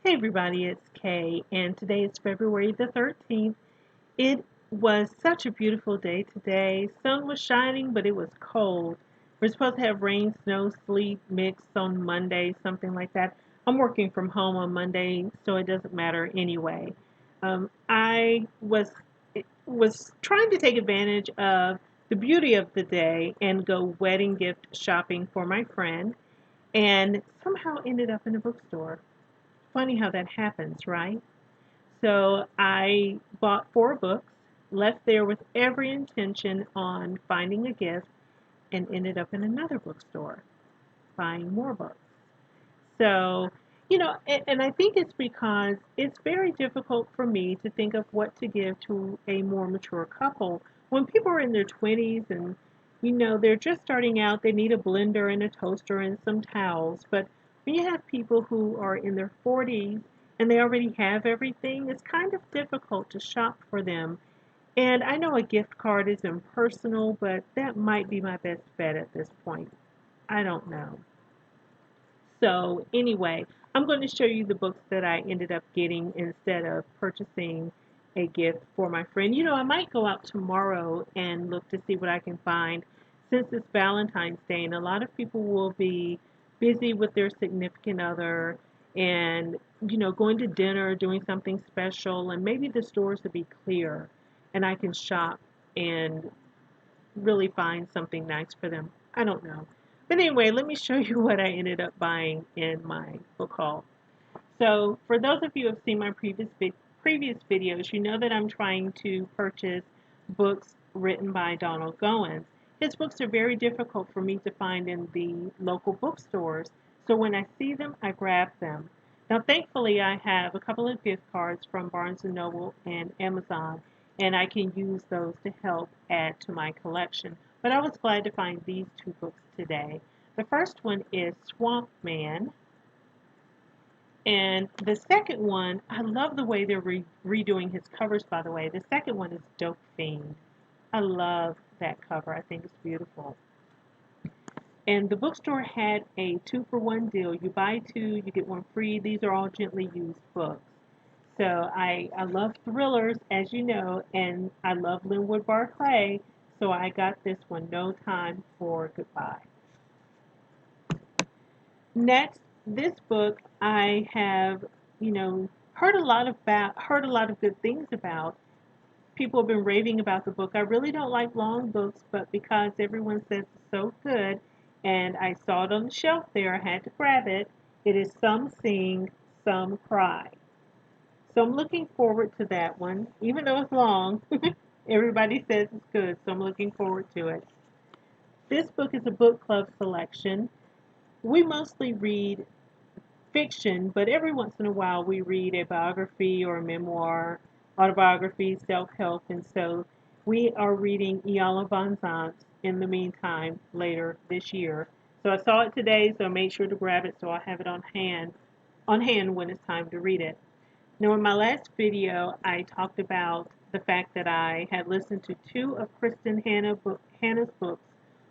Hey everybody, it's Kay, and today is February the 13th. It was such a beautiful day today. Sun was shining, but it was cold. We're supposed to have rain, snow, sleet mixed on Monday, something like that. I'm working from home on Monday, so it doesn't matter anyway. I was trying to take advantage of the beauty of the day and go wedding gift shopping for my friend, and somehow ended up in a bookstore. Funny how that happens, right? So I bought four books, left there with every intention on finding a gift, and ended up in another bookstore buying more books. So, and I think it's because it's very difficult for me to think of what to give to a more mature couple. When people are in their 20s and, they're just starting out, they need a blender and a toaster and some towels. But when you have people who are in their 40s and they already have everything, it's kind of difficult to shop for them. And I know a gift card is impersonal, but that might be my best bet at this point. I don't know. So, anyway, I'm going to show you the books that I ended up getting instead of purchasing a gift for my friend. I might go out tomorrow and look to see what I can find since it's Valentine's Day, and a lot of people will be busy with their significant other and, going to dinner, doing something special, and maybe the stores will be clear and I can shop and really find something nice for them. I don't know. But anyway, let me show you what I ended up buying in my book haul. So, for those of you who have seen my previous videos, you know that I'm trying to purchase books written by Donald Goins. His books are very difficult for me to find in the local bookstores, so when I see them, I grab them. Now, thankfully, I have a couple of gift cards from Barnes& and Noble and Amazon, and I can use those to help add to my collection. But I was glad to find these two books today. The first one is Swamp Man, and the second one, I love the way they're redoing his covers, by the way. The second one is Dope Fiend. I love that cover. I think it's beautiful. And the bookstore had a 2-for-1 deal. You buy two, you get one free. These are all gently used books. So I love thrillers, as you know, and I love Linwood Barclay. So I got this one, No Time for Goodbye. Next, this book I have, heard a lot of good things about. People have been raving about the book. I really don't like long books, but because everyone says it's so good and I saw it on the shelf there, I had to grab it. It is Some Sing, Some Cry. So I'm looking forward to that one, even though it's long. Everybody says it's good, so I'm looking forward to it. This book is a book club selection. We mostly read fiction, but every once in a while we read a biography or a memoir, autobiography, self-help, and so we are reading Iyanla Vanzant's In the Meantime later this year. So I saw it today, so I made sure to grab it so I have it on hand when it's time to read it. Now, in my last video, I talked about the fact that I had listened to two of Hannah's books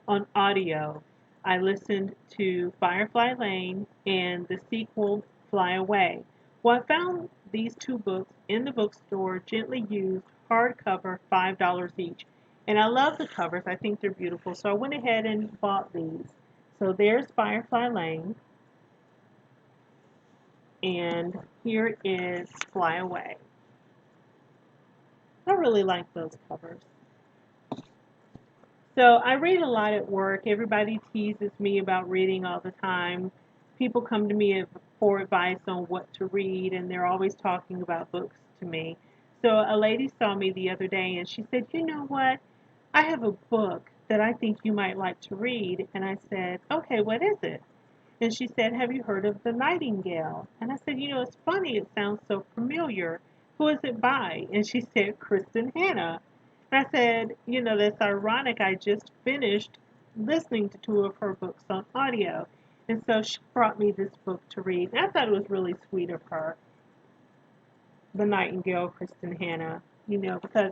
on audio. I listened to Firefly Lane and the sequel, Fly Away. Well, I found these two books in the bookstore, gently used, hardcover, $5 each. And I love the covers. I think they're beautiful. So I went ahead and bought these. So there's Firefly Lane. And here is Fly Away. I really like those covers. So I read a lot at work. Everybody teases me about reading all the time. People come to me for advice on what to read, and they're always talking about books to me. So a lady saw me the other day, and she said, "You know what? I have a book that I think you might like to read." And I said, "Okay, what is it?" And she said, "Have you heard of The Nightingale?" And I said, "It's funny. It sounds so familiar. Who is it by?" And she said, "Kristen Hanna." And I said, "That's ironic. I just finished listening to two of her books on audio." And so she brought me this book to read. And I thought it was really sweet of her, The Nightingale, Kristen Hanna, because,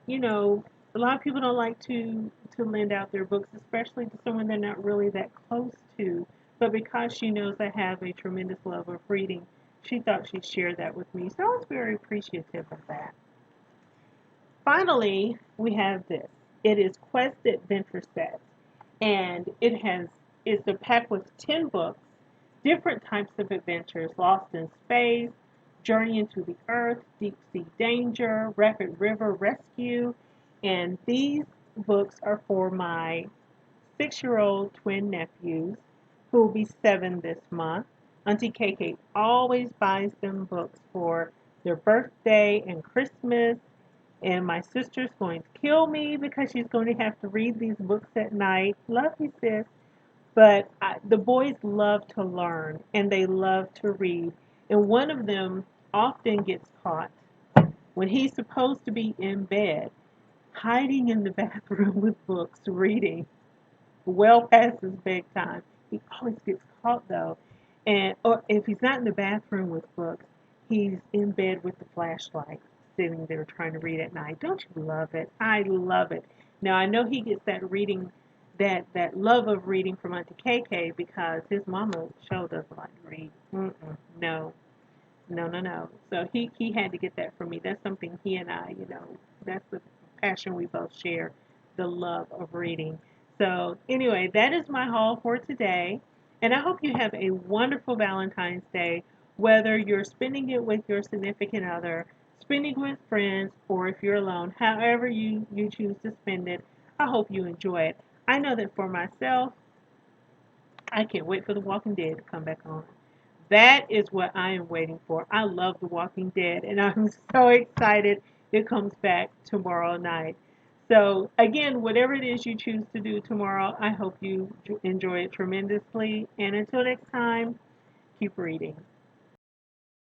you know, a lot of people don't like to lend out their books, especially to someone they're not really that close to. But because she knows I have a tremendous love of reading, she thought she shared that with me. So I was very appreciative of that. Finally, we have this. It is Quest Adventure Set, and it's a pack with 10 books, different types of adventures: Lost in Space, Journey into the Earth, Deep Sea Danger, Rapid River Rescue, and these books are for my 6-year-old twin nephews who will be 7 this month. Auntie KK always buys them books for their birthday and Christmas, and my sister's going to kill me because she's going to have to read these books at night. Love you, sis. But the boys love to learn and they love to read. And one of them often gets caught when he's supposed to be in bed, hiding in the bathroom with books, reading well past his bedtime. He always gets caught though. And or if he's not in the bathroom with books, he's in bed with the flashlight, sitting there trying to read at night. Don't you love it? I love it. Now I know he gets that reading, that love of reading from Auntie KK because his mama sure doesn't like to read. No, no, no, no. So he had to get that from me. That's something he and I, that's the passion we both share, the love of reading. So anyway, that is my haul for today. And I hope you have a wonderful Valentine's Day, whether you're spending it with your significant other, spending with friends, or if you're alone, however you choose to spend it, I hope you enjoy it. I know that for myself, I can't wait for The Walking Dead to come back on. That is what I am waiting for. I love The Walking Dead, and I'm so excited it comes back tomorrow night. So, again, whatever it is you choose to do tomorrow, I hope you enjoy it tremendously. And until next time, keep reading.